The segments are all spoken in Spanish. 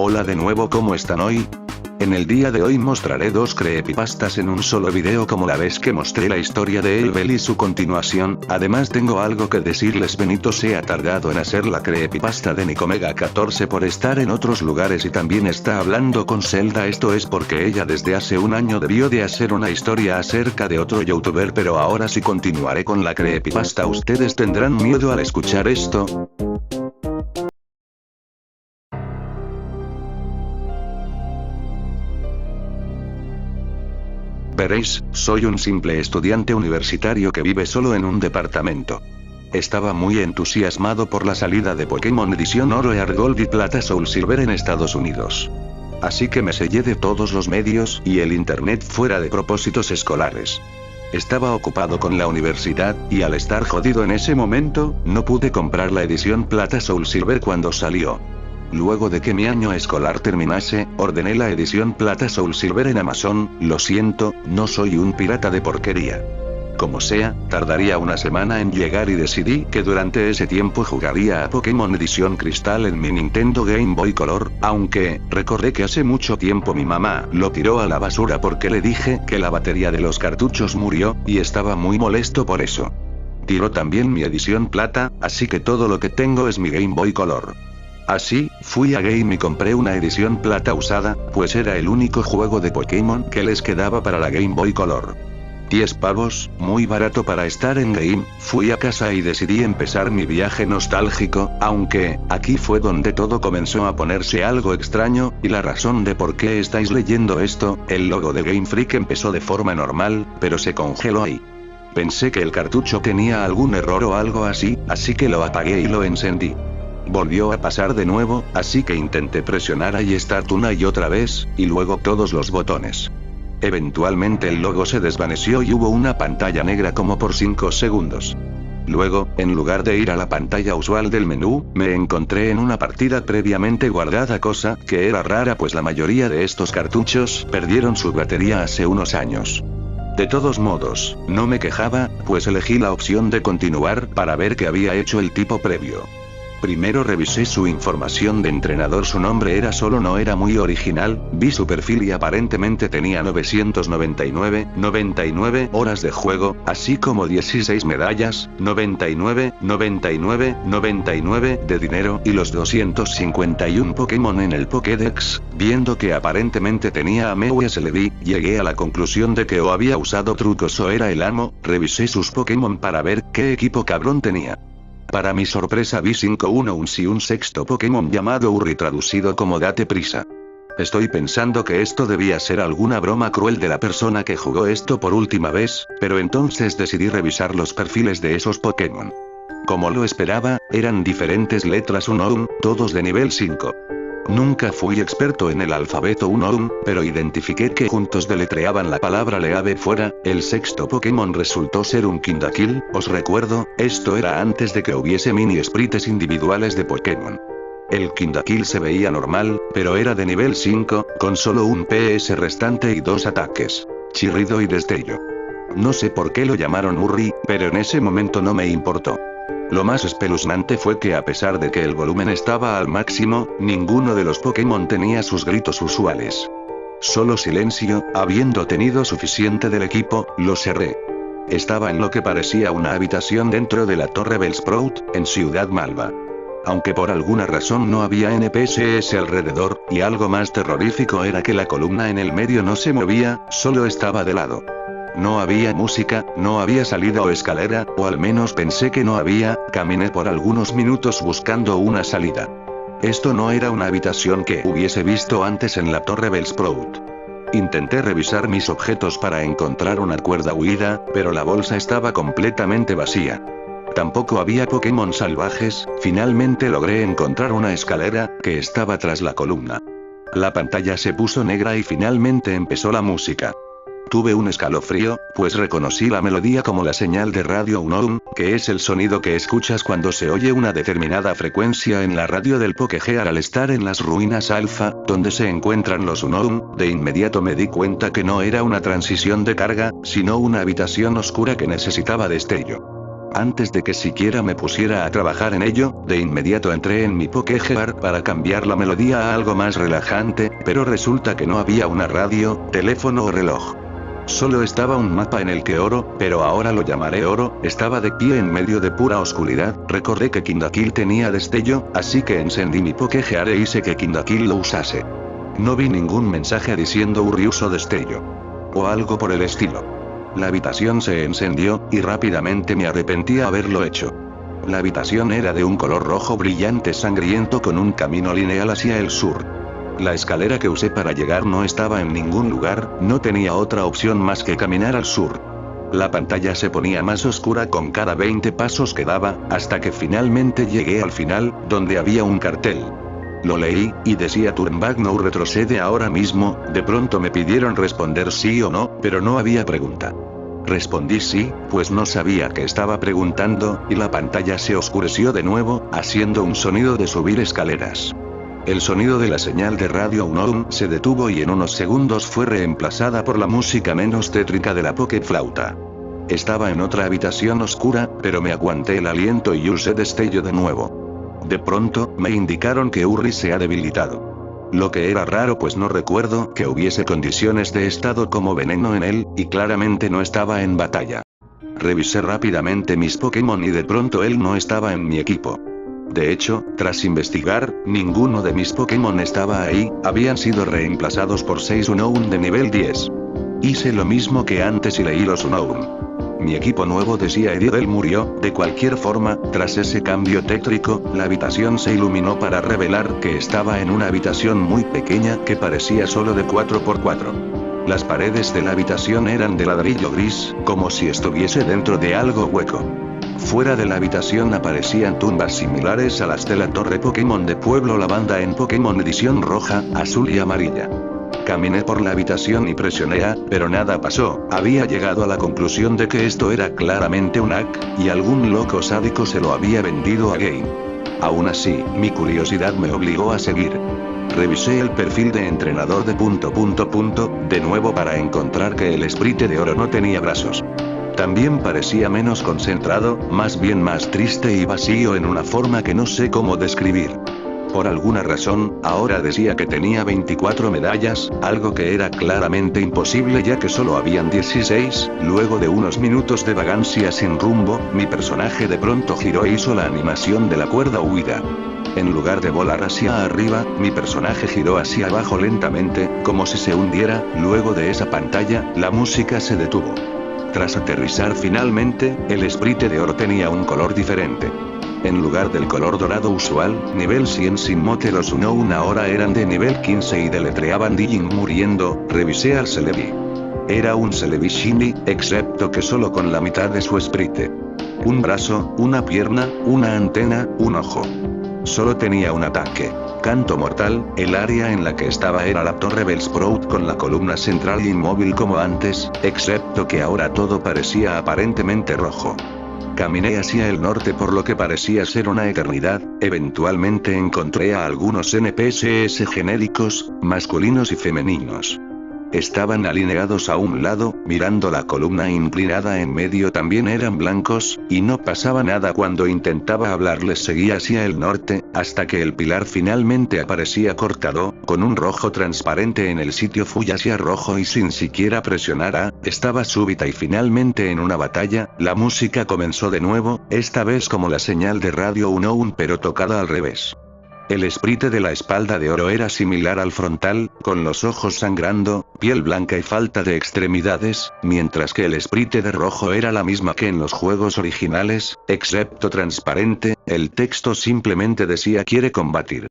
Hola de nuevo, ¿cómo están hoy? En el día de hoy mostraré dos creepypastas en un solo video, como la vez que mostré la historia de Elbel y su continuación. Además tengo algo que decirles. Benito se ha tardado en hacer la creepypasta de Nicomega 14 por estar en otros lugares y también está hablando con Zelda. Esto es porque ella desde hace un año debió de hacer una historia acerca de otro youtuber, pero ahora sí continuaré con la creepypasta. Ustedes tendrán miedo al escuchar esto. Veréis, soy un simple estudiante universitario que vive solo en un departamento. Estaba muy entusiasmado por la salida de Pokémon Edición Oro, Earth Gold y Plata Soul Silver en Estados Unidos. Así que me sellé de todos los medios y el internet fuera de propósitos escolares. Estaba ocupado con la universidad, y al estar jodido en ese momento, no pude comprar la edición Plata Soul Silver cuando salió. Luego de que mi año escolar terminase, ordené la edición Plata Soul Silver en Amazon. Lo siento, no soy un pirata de porquería. Como sea, tardaría una semana en llegar y decidí que durante ese tiempo jugaría a Pokémon Edición Cristal en mi Nintendo Game Boy Color, aunque, recordé que hace mucho tiempo mi mamá lo tiró a la basura porque le dije que la batería de los cartuchos murió, y estaba muy molesto por eso. Tiró también mi edición Plata, así que todo lo que tengo es mi Game Boy Color. Así, fui a Game y compré una edición Plata usada, pues era el único juego de Pokémon que les quedaba para la Game Boy Color. 10 pavos, muy barato para estar en Game. Fui a casa y decidí empezar mi viaje nostálgico, aunque, aquí fue donde todo comenzó a ponerse algo extraño, y la razón de por qué estáis leyendo esto. El logo de Game Freak empezó de forma normal, pero se congeló ahí. Pensé que el cartucho tenía algún error o algo así que lo apagué y lo encendí. Volvió a pasar de nuevo, así que intenté presionar ahí Start una y otra vez, y luego todos los botones. Eventualmente el logo se desvaneció y hubo una pantalla negra como por 5 segundos. Luego, en lugar de ir a la pantalla usual del menú, me encontré en una partida previamente guardada, cosa que era rara pues la mayoría de estos cartuchos perdieron su batería hace unos años. De todos modos, no me quejaba, pues elegí la opción de continuar para ver qué había hecho el tipo previo. Primero revisé su información de entrenador. Su nombre era solo, no era muy original. Vi su perfil y aparentemente tenía 99 horas de juego, así como 16 medallas, 99 de dinero y los 251 Pokémon en el Pokédex. Viendo que aparentemente tenía a Mew, se le di, llegué a la conclusión de que o había usado trucos o era el amo. Revisé sus Pokémon para ver qué equipo cabrón tenía. Para mi sorpresa vi 5 Unknowns y un sexto Pokémon llamado Urri, traducido como date prisa. Estoy pensando que esto debía ser alguna broma cruel de la persona que jugó esto por última vez, pero entonces decidí revisar los perfiles de esos Pokémon. Como lo esperaba, eran diferentes letras Unknown, todos de nivel 5. Nunca fui experto en el alfabeto Unknown, pero identifiqué que juntos deletreaban la palabra Leave fuera. El sexto Pokémon resultó ser un Kindakil. Os recuerdo, esto era antes de que hubiese mini sprites individuales de Pokémon. El Kindakil se veía normal, pero era de nivel 5, con solo un PS restante y 2 ataques: chirrido y destello. No sé por qué lo llamaron Urri, pero en ese momento no me importó. Lo más espeluznante fue que a pesar de que el volumen estaba al máximo, ninguno de los Pokémon tenía sus gritos usuales. Solo silencio. Habiendo tenido suficiente del equipo, lo cerré. Estaba en lo que parecía una habitación dentro de la Torre Bellsprout, en Ciudad Malva. Aunque por alguna razón no había NPCs alrededor, y algo más terrorífico era que la columna en el medio no se movía, solo estaba de lado. No había música, no había salida o escalera, o al menos pensé que no había. Caminé por algunos minutos buscando una salida. Esto no era una habitación que hubiese visto antes en la Torre Bellsprout. Intenté revisar mis objetos para encontrar una cuerda huida, pero la bolsa estaba completamente vacía. Tampoco había Pokémon salvajes. Finalmente logré encontrar una escalera, que estaba tras la columna. La pantalla se puso negra y finalmente empezó la música. Tuve un escalofrío, pues reconocí la melodía como la señal de radio Unknown, que es el sonido que escuchas cuando se oye una determinada frecuencia en la radio del Pokégear al estar en las ruinas Alpha, donde se encuentran los Unknown. De inmediato me di cuenta que no era una transición de carga, sino una habitación oscura que necesitaba destello. Antes de que siquiera me pusiera a trabajar en ello, de inmediato entré en mi Pokégear para cambiar la melodía a algo más relajante, pero resulta que no había una radio, teléfono o reloj. Solo estaba un mapa en el que Oro, pero ahora lo llamaré Oro, estaba de pie en medio de pura oscuridad. Recordé que Kindakil tenía destello, así que encendí mi Pokégear e hice que Kindakil lo usase. No vi ningún mensaje diciendo Uri uso destello. O algo por el estilo. La habitación se encendió, y rápidamente me arrepentí haberlo hecho. La habitación era de un color rojo brillante sangriento con un camino lineal hacia el sur. La escalera que usé para llegar no estaba en ningún lugar, no tenía otra opción más que caminar al sur. La pantalla se ponía más oscura con cada 20 pasos que daba, hasta que finalmente llegué al final, donde había un cartel. Lo leí, y decía Turn back no retrocede ahora mismo. De pronto me pidieron responder sí o no, pero no había pregunta. Respondí sí, pues no sabía qué estaba preguntando, y la pantalla se oscureció de nuevo, haciendo un sonido de subir escaleras. El sonido de la señal de radio Unown se detuvo y en unos segundos fue reemplazada por la música menos tétrica de la Pokéflauta. Estaba en otra habitación oscura, pero me aguanté el aliento y usé destello de nuevo. De pronto, me indicaron que Uri se ha debilitado. Lo que era raro pues no recuerdo que hubiese condiciones de estado como veneno en él, y claramente no estaba en batalla. Revisé rápidamente mis Pokémon y de pronto él no estaba en mi equipo. De hecho, tras investigar, ninguno de mis Pokémon estaba ahí, habían sido reemplazados por 6 Unown de nivel 10. Hice lo mismo que antes y leí los Unown. Mi equipo nuevo decía Edidel murió. De cualquier forma, tras ese cambio tétrico, la habitación se iluminó para revelar que estaba en una habitación muy pequeña que parecía solo de 4×4. Las paredes de la habitación eran de ladrillo gris, como si estuviese dentro de algo hueco. Fuera de la habitación aparecían tumbas similares a las de la torre Pokémon de Pueblo Lavanda en Pokémon edición roja, azul y amarilla. Caminé por la habitación y presioné A, pero nada pasó. Había llegado a la conclusión de que esto era claramente un hack, y algún loco sádico se lo había vendido a Game. Aún así, mi curiosidad me obligó a seguir. Revisé el perfil de entrenador de nuevo para encontrar que el Sprite de Oro no tenía brazos. También parecía menos concentrado, más bien más triste y vacío en una forma que no sé cómo describir. Por alguna razón, ahora decía que tenía 24 medallas, algo que era claramente imposible ya que solo habían 16, luego de unos minutos de vagancia sin rumbo, mi personaje de pronto giró e hizo la animación de la cuerda huida. En lugar de volar hacia arriba, mi personaje giró hacia abajo lentamente, como si se hundiera. Luego de esa pantalla, la música se detuvo. Tras aterrizar finalmente, el Sprite de Oro tenía un color diferente. En lugar del color dorado usual, nivel 100 sin mote, los Unown ahora eran de nivel 15 y deletreaban Digin muriendo. Revisé al Celebi. Era un Celebi shiny, excepto que solo con la mitad de su Sprite. Un brazo, una pierna, una antena, un ojo. Solo tenía un ataque. Canto mortal. El área en la que estaba era la torre Bellsprout con la columna central inmóvil como antes, excepto que ahora todo parecía aparentemente rojo. Caminé hacia el norte por lo que parecía ser una eternidad. Eventualmente encontré a algunos NPCs genéricos, masculinos y femeninos. Estaban alineados a un lado, mirando la columna inclinada en medio. También eran blancos, y no pasaba nada cuando intentaba hablarles. Seguía hacia el norte, hasta que el pilar finalmente aparecía cortado, con un rojo transparente en el sitio. Fui hacia rojo y sin siquiera presionar A, estaba súbita y finalmente en una batalla. La música comenzó de nuevo, esta vez como la señal de radio Unown pero tocada al revés. El Sprite de la espalda de Oro era similar al frontal, con los ojos sangrando, piel blanca y falta de extremidades, mientras que el Sprite de rojo era la misma que en los juegos originales, excepto transparente. El texto simplemente decía quiere combatir.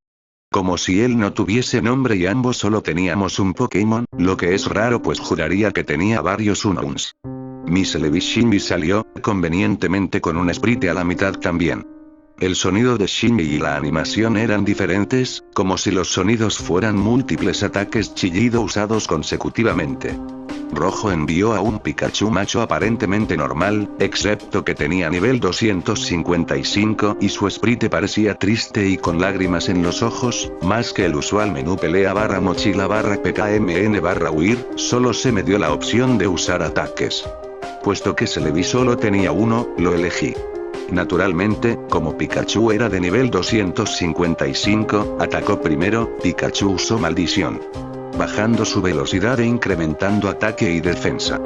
Como si él no tuviese nombre y ambos solo teníamos un Pokémon, lo que es raro pues juraría que tenía varios Unowns. Mi Celebi Shimmy salió, convenientemente con un Sprite a la mitad también. El sonido de Shimmy y la animación eran diferentes, como si los sonidos fueran múltiples ataques chillido usados consecutivamente. Rojo envió a un Pikachu macho aparentemente normal, excepto que tenía nivel 255 y su Sprite parecía triste y con lágrimas en los ojos, más que el usual menú pelea /mochila /pkmn /huir, solo se me dio la opción de usar ataques. Puesto que Celebi solo tenía uno, lo elegí. Naturalmente, como Pikachu era de nivel 255, atacó primero. Pikachu usó maldición, bajando su velocidad e incrementando ataque y defensa.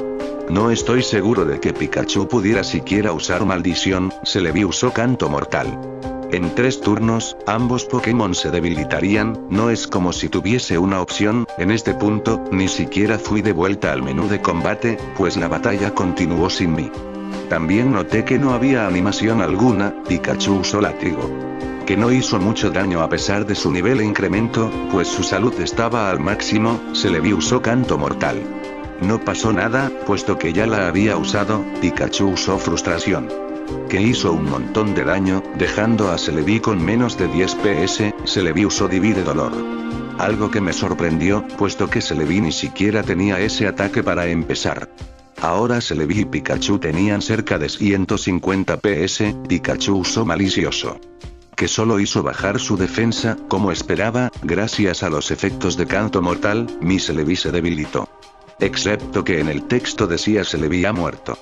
No estoy seguro de que Pikachu pudiera siquiera usar maldición. Celebi usó canto mortal. En 3 turnos, ambos Pokémon se debilitarían. No es como si tuviese una opción. En este punto, ni siquiera fui de vuelta al menú de combate, pues la batalla continuó sin mí. También noté que no había animación alguna. Pikachu usó látigo, que no hizo mucho daño a pesar de su nivel e incremento, pues su salud estaba al máximo. Celebi usó canto mortal. No pasó nada, puesto que ya la había usado. Pikachu usó frustración, que hizo un montón de daño, dejando a Celebi con menos de 10 PS. Celebi usó divide dolor, algo que me sorprendió, puesto que Celebi ni siquiera tenía ese ataque para empezar. Ahora Celebi y Pikachu tenían cerca de 150 PS. Pikachu usó malicioso, que solo hizo bajar su defensa. Como esperaba, gracias a los efectos de canto mortal, mi Celebi se debilitó. Excepto que en el texto decía Celebi ha muerto.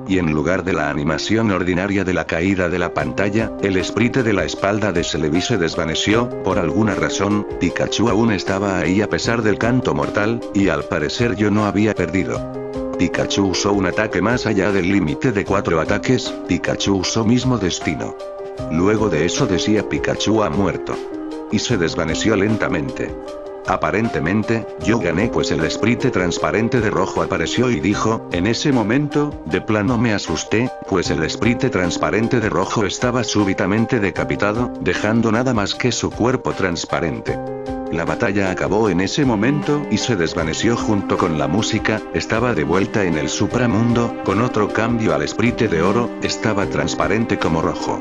Y en lugar de la animación ordinaria de la caída de la pantalla, el sprite de la espalda de Celebi se desvaneció. Por alguna razón, Pikachu aún estaba ahí a pesar del canto mortal, y al parecer yo no había perdido. Pikachu usó un ataque más allá del límite de 4 ataques. Pikachu usó mismo destino. Luego de eso decía Pikachu ha muerto. Y se desvaneció lentamente. Aparentemente, yo gané pues el sprite transparente de rojo apareció y dijo. En ese momento, de plano me asusté, pues el sprite transparente de rojo estaba súbitamente decapitado, dejando nada más que su cuerpo transparente. La batalla acabó en ese momento y se desvaneció junto con la música. Estaba de vuelta en el supramundo. Con otro cambio al sprite de oro, estaba transparente como rojo.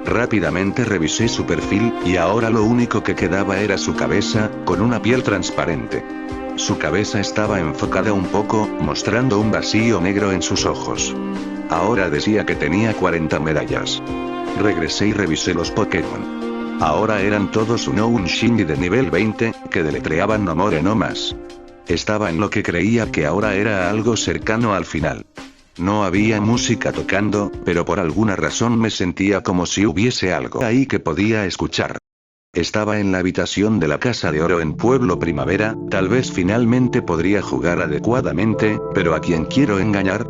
Rápidamente revisé su perfil, y ahora lo único que quedaba era su cabeza, con una piel transparente. Su cabeza estaba enfocada un poco, mostrando un vacío negro en sus ojos. Ahora decía que tenía 40 medallas. Regresé y revisé los Pokémon. Ahora eran todos un Shiny de nivel 20, que deletreaban no more no más. Estaba en lo que creía que ahora era algo cercano al final. No había música tocando, pero por alguna razón me sentía como si hubiese algo ahí que podía escuchar. Estaba en la habitación de la Casa de Oro en Pueblo Primavera. Tal vez finalmente podría jugar adecuadamente, pero ¿a quién quiero engañar?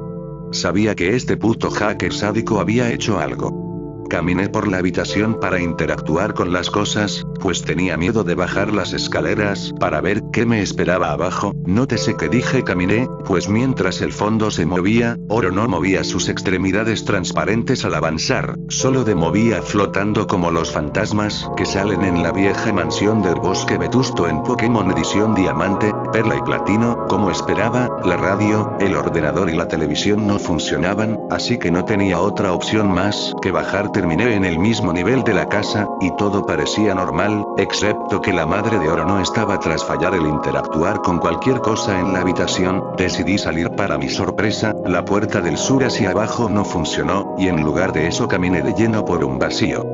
Sabía que este puto hacker sádico había hecho algo. Caminé por la habitación para interactuar con las cosas, pues tenía miedo de bajar las escaleras para ver qué me esperaba abajo. Nótese que dije caminé, pues mientras el fondo se movía, Oro no movía sus extremidades transparentes al avanzar, solo de movía flotando como los fantasmas que salen en la vieja mansión del bosque vetusto en Pokémon Edición Diamante, Perla y Platino. Como esperaba, la radio, el ordenador y la televisión no funcionaban, así que no tenía otra opción más que bajar. Terminé en el mismo nivel de la casa, y todo parecía normal, excepto que la madre de Oro no estaba. Tras fallar el interactuar con cualquier cosa en la habitación, decidí salir. Para mi sorpresa, la puerta del sur hacia abajo no funcionó, y en lugar de eso caminé de lleno por un vacío.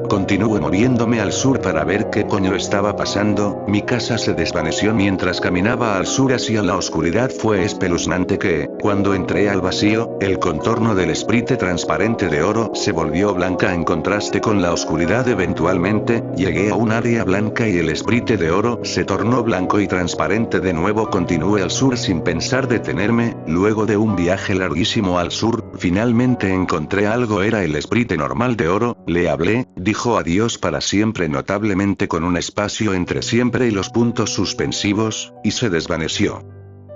Continué moviéndome al sur para ver qué coño estaba pasando. Mi casa se desvaneció mientras caminaba al sur hacia la oscuridad. Fue espeluznante que, cuando entré al vacío, el contorno del sprite transparente de Oro se volvió blanca en contraste con la oscuridad. Eventualmente, llegué a un área blanca y el sprite de Oro se tornó blanco y transparente de nuevo. Continué al sur sin pensar detenerme. Luego de un viaje larguísimo al sur, finalmente encontré algo. Era el sprite normal de Oro. Le hablé, dijo adiós para siempre notablemente con un espacio entre siempre y los puntos suspensivos, y se desvaneció.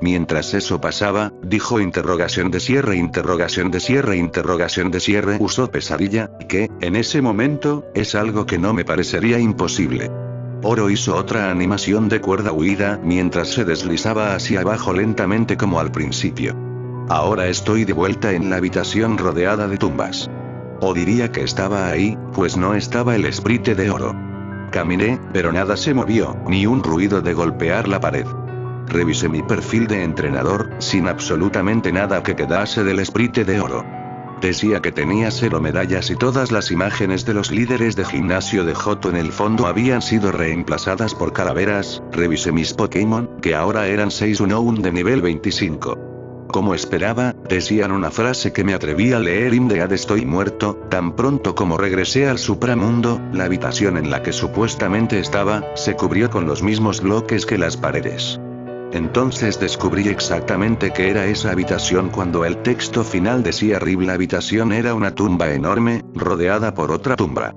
Mientras eso pasaba, dijo interrogación de cierre, interrogación de cierre, interrogación de cierre. Usó pesadilla, que, en ese momento, es algo que no me parecería imposible. Oro hizo otra animación de cuerda huida mientras se deslizaba hacia abajo lentamente como al principio. Ahora estoy de vuelta en la habitación rodeada de tumbas. O diría que estaba ahí, pues no estaba el sprite de Oro. Caminé, pero nada se movió, ni un ruido de golpear la pared. Revisé mi perfil de entrenador, sin absolutamente nada que quedase del sprite de Oro. Decía que tenía 0 medallas y todas las imágenes de los líderes de gimnasio de Johto en el fondo habían sido reemplazadas por calaveras. Revisé mis Pokémon, que ahora eran 6 1 de nivel 25. Como esperaba, decían una frase que me atreví a leer: "I'm dead", estoy muerto. Tan pronto como regresé al supramundo, la habitación en la que supuestamente estaba, se cubrió con los mismos bloques que las paredes. Entonces descubrí exactamente qué era esa habitación cuando el texto final decía RIP. La habitación era una tumba enorme, rodeada por otra tumba.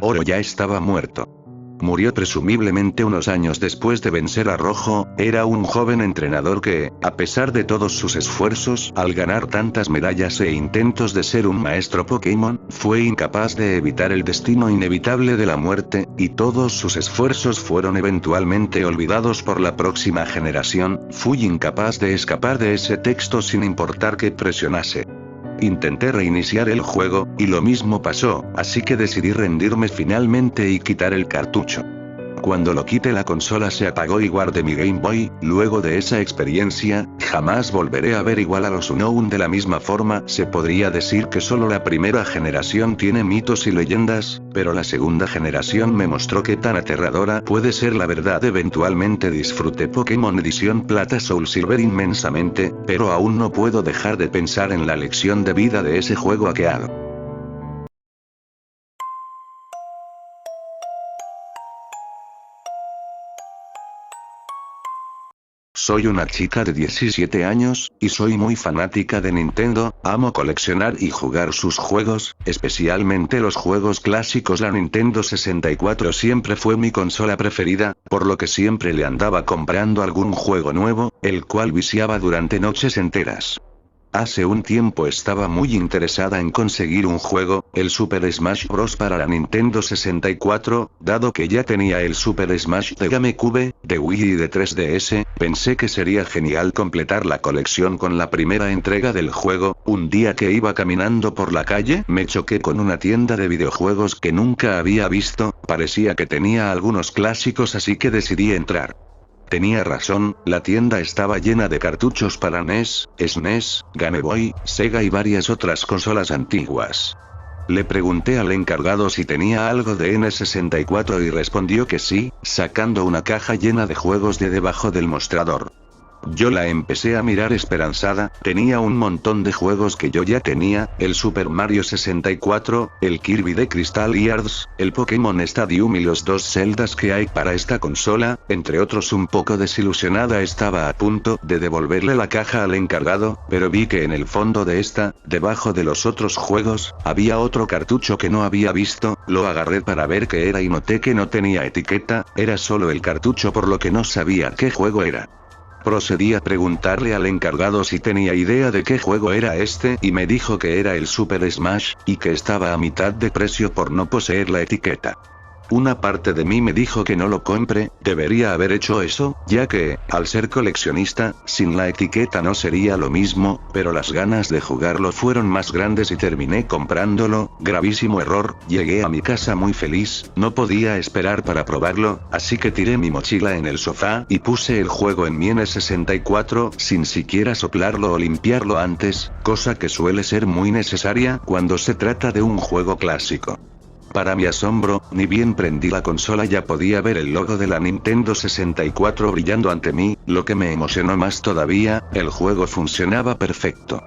Oro ya estaba muerto. Murió presumiblemente unos años después de vencer a Rojo. Era un joven entrenador que, a pesar de todos sus esfuerzos, al ganar tantas medallas e intentos de ser un maestro Pokémon, fue incapaz de evitar el destino inevitable de la muerte, y todos sus esfuerzos fueron eventualmente olvidados por la próxima generación. Fui incapaz de escapar de ese texto sin importar que presionase. Intenté reiniciar el juego, y lo mismo pasó, así que decidí rendirme finalmente y quitar el cartucho. Cuando lo quité, la consola se apagó y guardé mi Game Boy. Luego de esa experiencia, jamás volveré a ver igual a los Unown de la misma forma. Se podría decir que solo la primera generación tiene mitos y leyendas, pero la segunda generación me mostró qué tan aterradora puede ser la verdad. Eventualmente disfruté Pokémon Edición Plata Soul Silver inmensamente, pero aún no puedo dejar de pensar en la lección de vida de ese juego hackeado. Soy una chica de 17 años, y soy muy fanática de Nintendo. Amo coleccionar y jugar sus juegos, especialmente los juegos clásicos. La Nintendo 64 siempre fue mi consola preferida, por lo que siempre le andaba comprando algún juego nuevo, el cual viciaba durante noches enteras. Hace un tiempo estaba muy interesada en conseguir un juego, el Super Smash Bros. Para la Nintendo 64, dado que ya tenía el Super Smash de GameCube, de Wii y de 3DS, pensé que sería genial completar la colección con la primera entrega del juego. Un día que iba caminando por la calle, me choqué con una tienda de videojuegos que nunca había visto. Parecía que tenía algunos clásicos, así que decidí entrar. Tenía razón, la tienda estaba llena de cartuchos para NES, SNES, Game Boy, Sega y varias otras consolas antiguas. Le pregunté al encargado si tenía algo de N64 y respondió que sí, sacando una caja llena de juegos de debajo del mostrador. Yo la empecé a mirar esperanzada. Tenía un montón de juegos que yo ya tenía: el Super Mario 64, el Kirby de Crystal Yards, el Pokémon Stadium y los 2 Zeldas que hay para esta consola, entre otros. Un poco desilusionada, estaba a punto de devolverle la caja al encargado, pero vi que en el fondo de esta, debajo de los otros juegos, había otro cartucho que no había visto. Lo agarré para ver qué era y noté que no tenía etiqueta, era solo el cartucho, por lo que no sabía qué juego era. Procedí a preguntarle al encargado si tenía idea de qué juego era este, y me dijo que era el Super Smash, y que estaba a mitad de precio por no poseer la etiqueta. Una parte de mí me dijo que no lo compre. Debería haber hecho eso, ya que, al ser coleccionista, sin la etiqueta no sería lo mismo, pero las ganas de jugarlo fueron más grandes y terminé comprándolo. Gravísimo error. Llegué a mi casa muy feliz, no podía esperar para probarlo, así que tiré mi mochila en el sofá y puse el juego en mi N64 sin siquiera soplarlo o limpiarlo antes, cosa que suele ser muy necesaria cuando se trata de un juego clásico. Para mi asombro, ni bien prendí la consola ya podía ver el logo de la Nintendo 64 brillando ante mí. Lo que me emocionó más todavía, el juego funcionaba perfecto.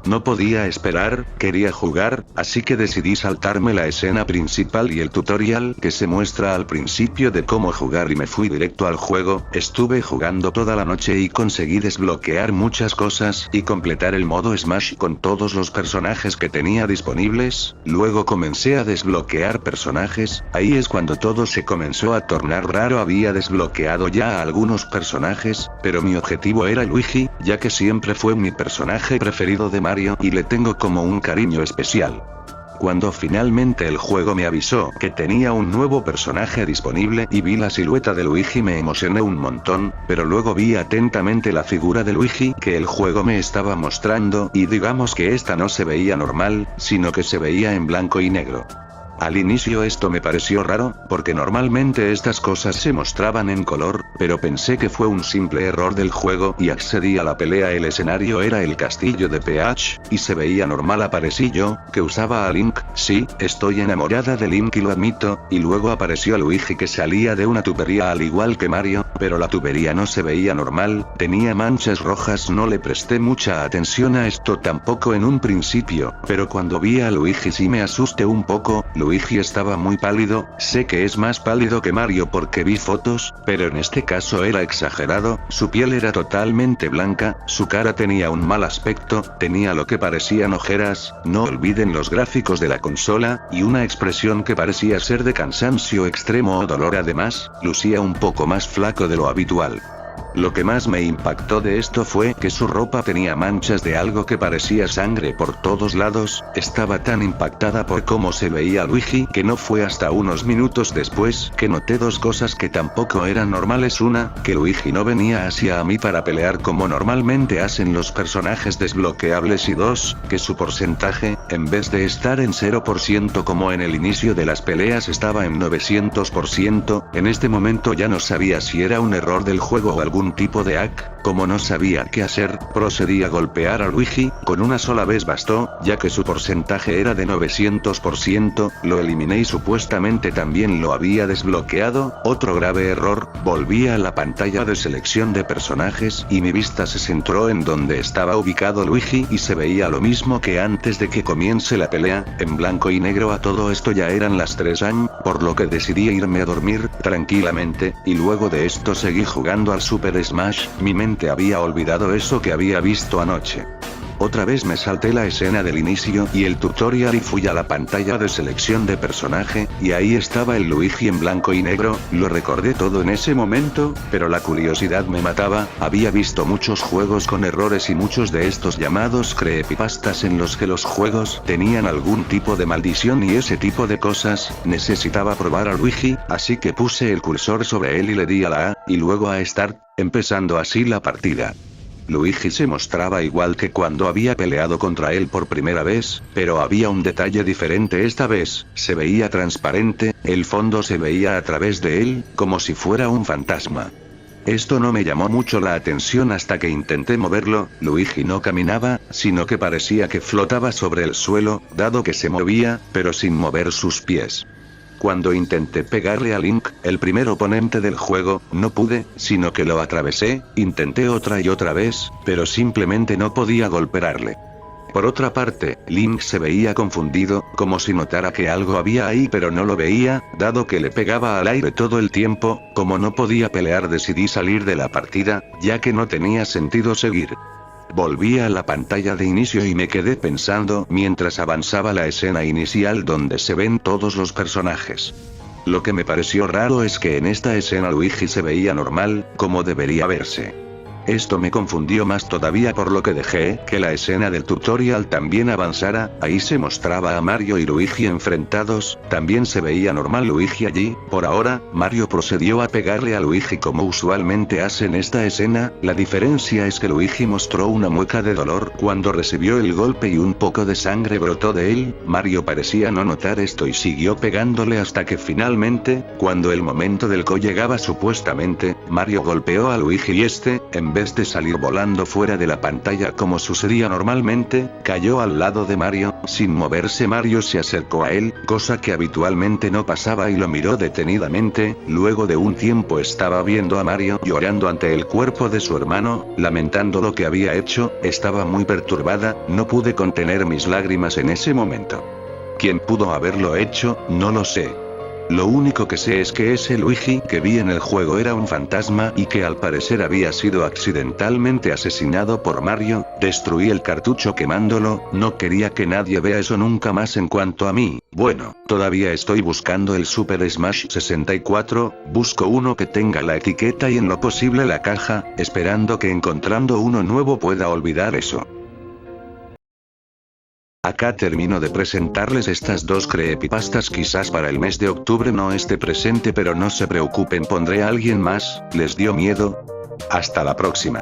No podía esperar, quería jugar, así que decidí saltarme la escena principal y el tutorial que se muestra al principio de cómo jugar y me fui directo al juego. Estuve jugando toda la noche y conseguí desbloquear muchas cosas y completar el modo Smash con todos los personajes que tenía disponibles. Luego comencé a desbloquear personajes. Ahí es cuando todo se comenzó a tornar raro. Había desbloqueado ya a algunos personajes, pero mi objetivo era Luigi, ya que siempre fue mi personaje preferido de Mario, y le tengo como un cariño especial. Cuando finalmente el juego me avisó que tenía un nuevo personaje disponible y vi la silueta de Luigi, me emocioné un montón, pero luego vi atentamente la figura de Luigi que el juego me estaba mostrando, y digamos que esta no se veía normal, sino que se veía en blanco y negro. Al inicio esto me pareció raro, porque normalmente estas cosas se mostraban en color, pero pensé que fue un simple error del juego y accedí a la pelea. El escenario era el castillo de Peach, y se veía normal. Aparecí yo, que usaba a Link, sí, estoy enamorada de Link y lo admito, y luego apareció Luigi que salía de una tubería al igual que Mario, pero la tubería no se veía normal, tenía manchas rojas. No le presté mucha atención a esto tampoco en un principio, pero cuando vi a Luigi sí me asusté un poco. Luigi estaba muy pálido, sé que es más pálido que Mario porque vi fotos, pero en este caso era exagerado, su piel era totalmente blanca, su cara tenía un mal aspecto, tenía lo que parecían ojeras, no olviden los gráficos de la consola, y una expresión que parecía ser de cansancio extremo o dolor. Además, lucía un poco más flaco de lo habitual. Lo que más me impactó de esto fue que su ropa tenía manchas de algo que parecía sangre por todos lados. Estaba tan impactada por cómo se veía Luigi que no fue hasta unos minutos después que noté dos cosas que tampoco eran normales. Una, que Luigi no venía hacia mí para pelear como normalmente hacen los personajes desbloqueables, y dos, que su porcentaje, en vez de estar en 0% como en el inicio de las peleas, estaba en 900%. En este momento ya no sabía si era un error del juego o algún tipo de hack. Como no sabía qué hacer, procedí a golpear a Luigi, con una sola vez bastó, ya que su porcentaje era de 900%, lo eliminé y supuestamente también lo había desbloqueado. Otro grave error, volví a la pantalla de selección de personajes y mi vista se centró en donde estaba ubicado Luigi y se veía lo mismo que antes de que comience la pelea, en blanco y negro. A todo esto ya eran las 3 AM, por lo que decidí irme a dormir, tranquilamente, y luego de esto seguí jugando al Super Smash. Mi mente había olvidado eso que había visto anoche. Otra vez me salté la escena del inicio y el tutorial y fui a la pantalla de selección de personaje, y ahí estaba el Luigi en blanco y negro. Lo recordé todo en ese momento, pero la curiosidad me mataba. Había visto muchos juegos con errores y muchos de estos llamados creepypastas en los que los juegos tenían algún tipo de maldición y ese tipo de cosas. Necesitaba probar a Luigi, así que puse el cursor sobre él y le di a la A, y luego a Start, empezando así la partida. Luigi se mostraba igual que cuando había peleado contra él por primera vez, pero había un detalle diferente esta vez, se veía transparente, el fondo se veía a través de él, como si fuera un fantasma. Esto no me llamó mucho la atención hasta que intenté moverlo. Luigi no caminaba, sino que parecía que flotaba sobre el suelo, dado que se movía, pero sin mover sus pies. Cuando intenté pegarle a Link, el primer oponente del juego, no pude, sino que lo atravesé, intenté otra y otra vez, pero simplemente no podía golpearle. Por otra parte, Link se veía confundido, como si notara que algo había ahí pero no lo veía, dado que le pegaba al aire todo el tiempo. Como no podía pelear, decidí salir de la partida, ya que no tenía sentido seguir. Volví a la pantalla de inicio y me quedé pensando mientras avanzaba la escena inicial donde se ven todos los personajes. Lo que me pareció raro es que en esta escena Luigi se veía normal, como debería verse. Esto me confundió más todavía, por lo que dejé que la escena del tutorial también avanzara. Ahí se mostraba a Mario y Luigi enfrentados, también se veía normal Luigi allí. Por ahora, Mario procedió a pegarle a Luigi como usualmente hace en esta escena. La diferencia es que Luigi mostró una mueca de dolor cuando recibió el golpe y un poco de sangre brotó de él. Mario parecía no notar esto y siguió pegándole hasta que finalmente, cuando el momento del KO llegaba supuestamente, Mario golpeó a Luigi y este, en vez de salir volando fuera de la pantalla como sucedía normalmente, cayó al lado de Mario. Sin moverse, Mario se acercó a él, cosa que habitualmente no pasaba, y lo miró detenidamente. Luego de un tiempo estaba viendo a Mario llorando ante el cuerpo de su hermano, lamentando lo que había hecho. Estaba muy perturbada, no pude contener mis lágrimas en ese momento. ¿Quién pudo haberlo hecho? No lo sé. Lo único que sé es que ese Luigi que vi en el juego era un fantasma y que al parecer había sido accidentalmente asesinado por Mario. Destruí el cartucho quemándolo, no quería que nadie vea eso nunca más. En cuanto a mí, bueno, todavía estoy buscando el Super Smash 64, busco uno que tenga la etiqueta y en lo posible la caja, esperando que encontrando uno nuevo pueda olvidar eso. Acá termino de presentarles estas dos creepypastas. Quizás para el mes de octubre no esté presente, pero no se preocupen, pondré a alguien más. ¿Les dio miedo? Hasta la próxima.